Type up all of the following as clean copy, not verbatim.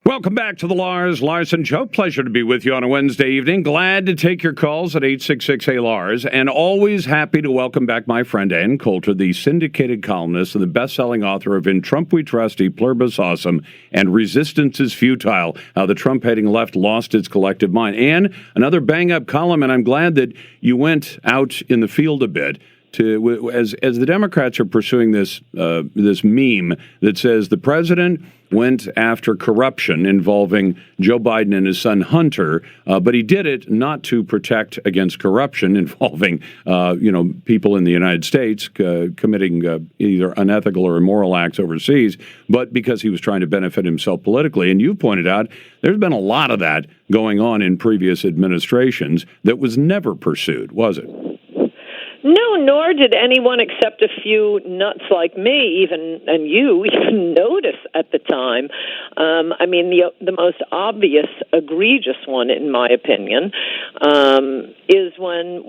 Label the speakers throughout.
Speaker 1: Welcome back to the Lars Larson Show. Pleasure to be with you on a Wednesday evening. Glad to take your calls at 866-A-LARS. And always happy to welcome back my friend Ann Coulter, the syndicated columnist and the best-selling author of In Trump We Trust, E Pluribus Awesome, and Resistance is Futile, How the Trump-hating left lost its collective mind. Ann, another bang-up column, and I'm glad that you went out in the field a bit. As the Democrats are pursuing this meme that says the president went after corruption involving Joe Biden and his son Hunter, but he did it not to protect against corruption involving people in the United States committing either unethical or immoral acts overseas, but because he was trying to benefit himself politically. And you pointed out there's been a lot of that going on in previous administrations that was never pursued, was it?
Speaker 2: No, nor did anyone except a few nuts like me, and you, even notice at the time. The most obvious, egregious one, in my opinion, is when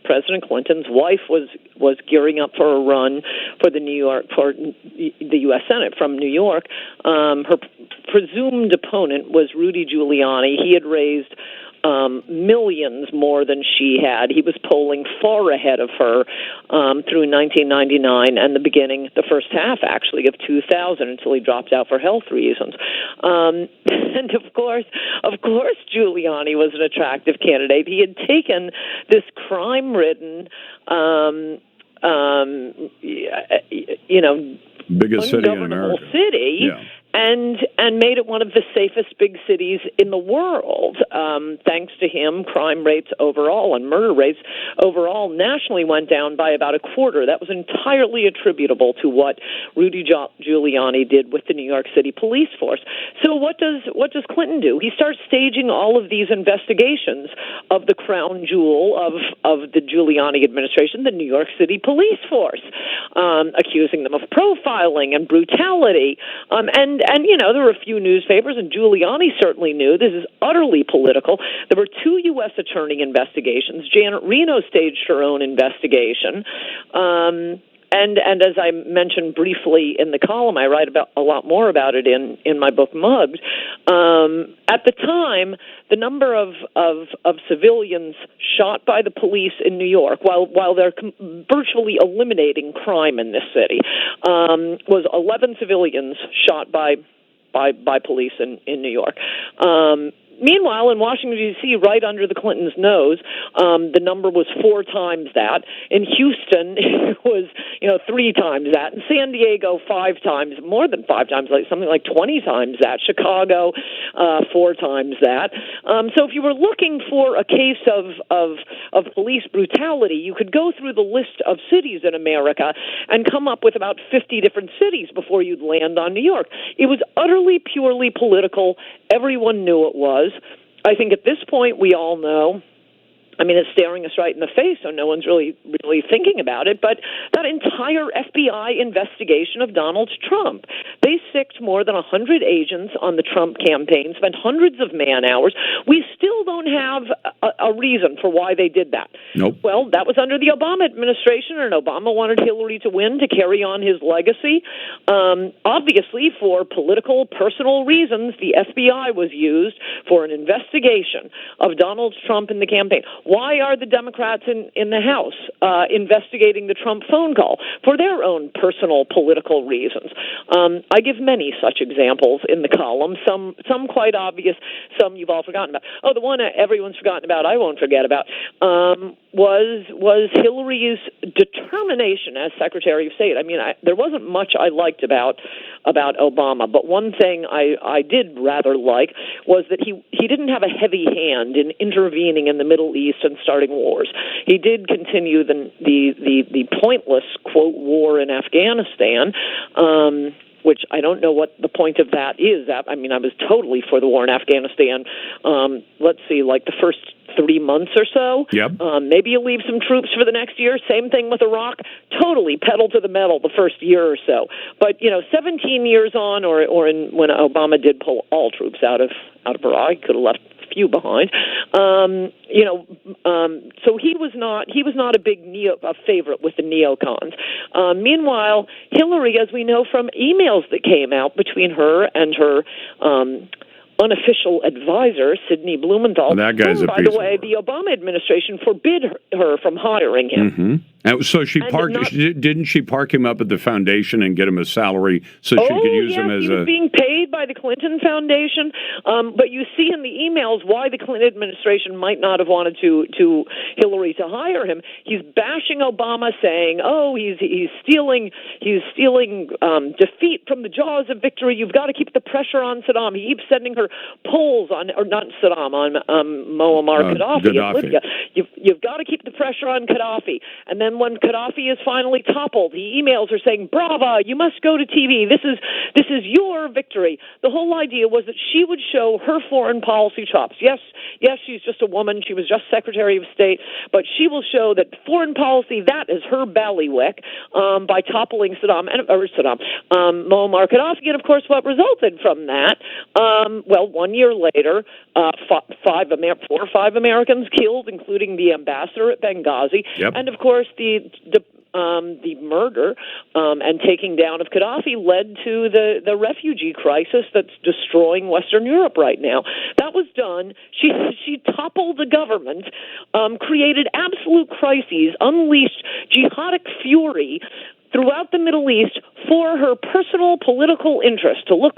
Speaker 2: President Clinton's wife was gearing up for a run for the U.S. Senate from New York. Her presumed opponent was Rudy Giuliani. He had raised millions more than she had. He was polling far ahead of her through 1999 and the first half, actually, of 2000 until he dropped out for health reasons. And of course, Giuliani was an attractive candidate. He had taken this crime-ridden,
Speaker 1: biggest city in America.
Speaker 2: Yeah. And made it one of the safest big cities in the world. Thanks to him, crime rates overall and murder rates overall nationally went down by about a quarter. That was entirely attributable to what Rudy Giuliani did with the New York City police force. So what does Clinton do? He starts staging all of these investigations of the crown jewel of the Giuliani administration, the New York City police force, accusing them of profiling and brutality. And there were a few newspapers, and Giuliani certainly knew this is utterly political. There were 2 U.S. attorney investigations. Janet Reno staged her own investigation. And as I mentioned briefly in the column, I write about a lot more about it in my book Mugged. At the time, the number of civilians shot by the police in New York, while they're virtually eliminating crime in this city, was 11 civilians shot by police in New York. Meanwhile, in Washington, D.C., right under the Clintons' nose, the number was 4 times that. In Houston, it was 3 times that. In San Diego, 5 times, more than 5 times, something like 20 times that. Chicago, 4 times that. So if you were looking for a case of police brutality, you could go through the list of cities in America and come up with about 50 different cities before you'd land on New York. It was utterly, purely political. Everyone knew it was. I think at this point we all know. It's staring us right in the face, so no one's really thinking about it. But that entire FBI investigation of Donald Trump, they sicked more than 100 agents on the Trump campaign, spent hundreds of man-hours. We still don't have a reason for why they did that.
Speaker 1: Nope.
Speaker 2: Well, that was under the Obama administration, and Obama wanted Hillary to win to carry on his legacy. Obviously, for political, personal reasons, the FBI was used for an investigation of Donald Trump in the campaign. Why are the Democrats in the House investigating the Trump phone call? For their own personal political reasons. I give many such examples in the column, some quite obvious, some you've all forgotten about. Oh, the one everyone's forgotten about, I won't forget about, was Hillary's determination as Secretary of State. There wasn't much I liked about Obama, but one thing I did rather like was that he didn't have a heavy hand in intervening in the Middle East and starting wars. He did continue the pointless, quote, war in Afghanistan, which I don't know what the point of that is. I was totally for the war in Afghanistan, let's see, like the first 3 months or so.
Speaker 1: Yep.
Speaker 2: Maybe you leave some troops for the next year. Same thing with Iraq. Totally pedal to the metal the first year or so. But 17 years on, when Obama did pull all troops out of Iraq, he could have left few behind. So he was not a big favorite with the neocons. Meanwhile, Hillary, as we know from emails that came out between her and her unofficial advisor, Sidney Blumenthal,
Speaker 1: that guy's
Speaker 2: whom, by the way, the Obama administration forbid her from hiring him.
Speaker 1: Mm-hmm. So she didn't she park him up at the foundation and get him a salary so she could use him as
Speaker 2: he was being paid by the Clinton Foundation. But you see in the emails why the Clinton administration might not have wanted to Hillary to hire him. He's bashing Obama, saying, "Oh, he's stealing defeat from the jaws of victory. You've got to keep the pressure on Saddam." He keeps sending her polls on Muammar Gaddafi in Libya. You've got to keep the pressure on Gaddafi. And then when Gaddafi is finally toppled, he emails her saying, "Brava, you must go to TV. This is your victory." The whole idea was that she would show her foreign policy chops. Yes, she's just a woman. She was just Secretary of State, but she will show that foreign policy, that is her bailiwick, by toppling Muammar Gaddafi. And of course, what resulted from that? 1 year later, 4 or 5 Americans killed, including the ambassador at Benghazi, and of course the murder and taking down of Gaddafi led to the refugee crisis that's destroying Western Europe right now. That was done. She toppled the government, created absolute crises, unleashed jihadic fury throughout the Middle East for her personal political interest, to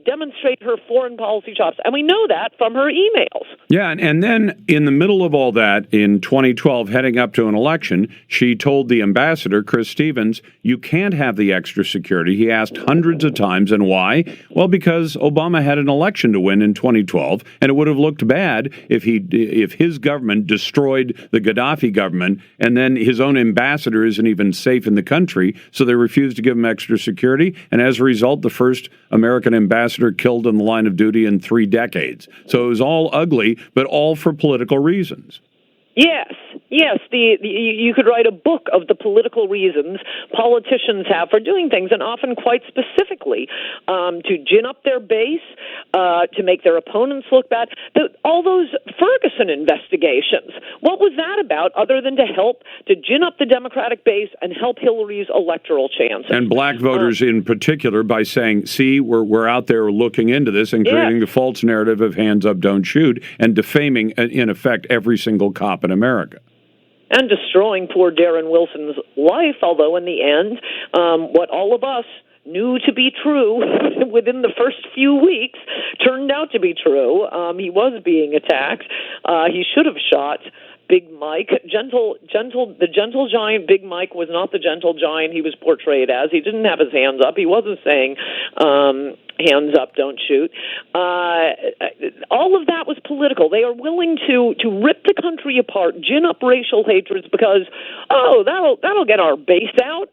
Speaker 2: demonstrate her foreign policy chops. And we know that from her emails.
Speaker 1: Yeah, and then in the middle of all that, in 2012, heading up to an election, she told the ambassador, Chris Stevens, you can't have the extra security. He asked hundreds of times, and why? Well, because Obama had an election to win in 2012, and it would have looked bad if his government destroyed the Gaddafi government, and then his own ambassador isn't even safe in the country, so they refused to give him extra security, and as a result, the first American ambassador killed in the line of duty in 3 decades. So it was all ugly, but all for political reasons.
Speaker 2: Yes. You could write a book of the political reasons politicians have for doing things, and often quite specifically to gin up their base, to make their opponents look bad. All those Ferguson investigations, what was that about other than to gin up the Democratic base and help Hillary's electoral chances?
Speaker 1: And black voters in particular, by saying, see, we're out there looking into this and creating the false narrative of hands up, don't shoot, and defaming, in effect, every single cop in America.
Speaker 2: And destroying poor Darren Wilson's life, although in the end, what all of us knew to be true within the first few weeks turned out to be true. He was being attacked. He should have shot Big Mike. The gentle giant Big Mike was not the gentle giant he was portrayed as. He didn't have his hands up. He wasn't saying, hands up, don't shoot. All of that was political. They are willing to rip the country apart, gin up racial hatreds because, that'll get our base out.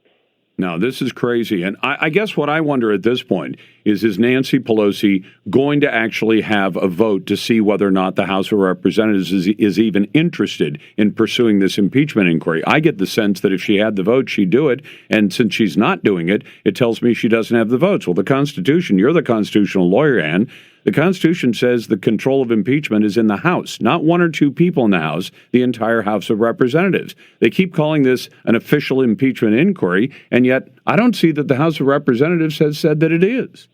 Speaker 1: No, this is crazy. And I guess what I wonder at this point is Nancy Pelosi going to actually have a vote to see whether or not the House of Representatives is even interested in pursuing this impeachment inquiry? I get the sense that if she had the vote, she'd do it. And since she's not doing it, it tells me she doesn't have the votes. Well, the Constitution, you're the constitutional lawyer, Ann. The Constitution says the control of impeachment is in the House, not 1 or 2 people in the House, the entire House of Representatives. They keep calling this an official impeachment inquiry, and yet I don't see that the House of Representatives has said that it is.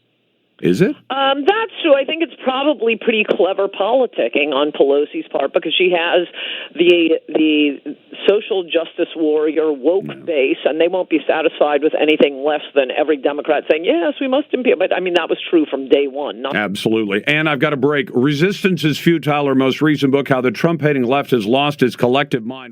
Speaker 1: Is it?
Speaker 2: That's true. I think it's probably pretty clever politicking on Pelosi's part because she has the social justice warrior woke base, and they won't be satisfied with anything less than every Democrat saying, yes, we must impeach. But, I mean, that was true from day one.
Speaker 1: Absolutely. And I've got a break. Resistance is Futile, her most recent book, How the Trump-Hating Left Has Lost Its Collective Mind.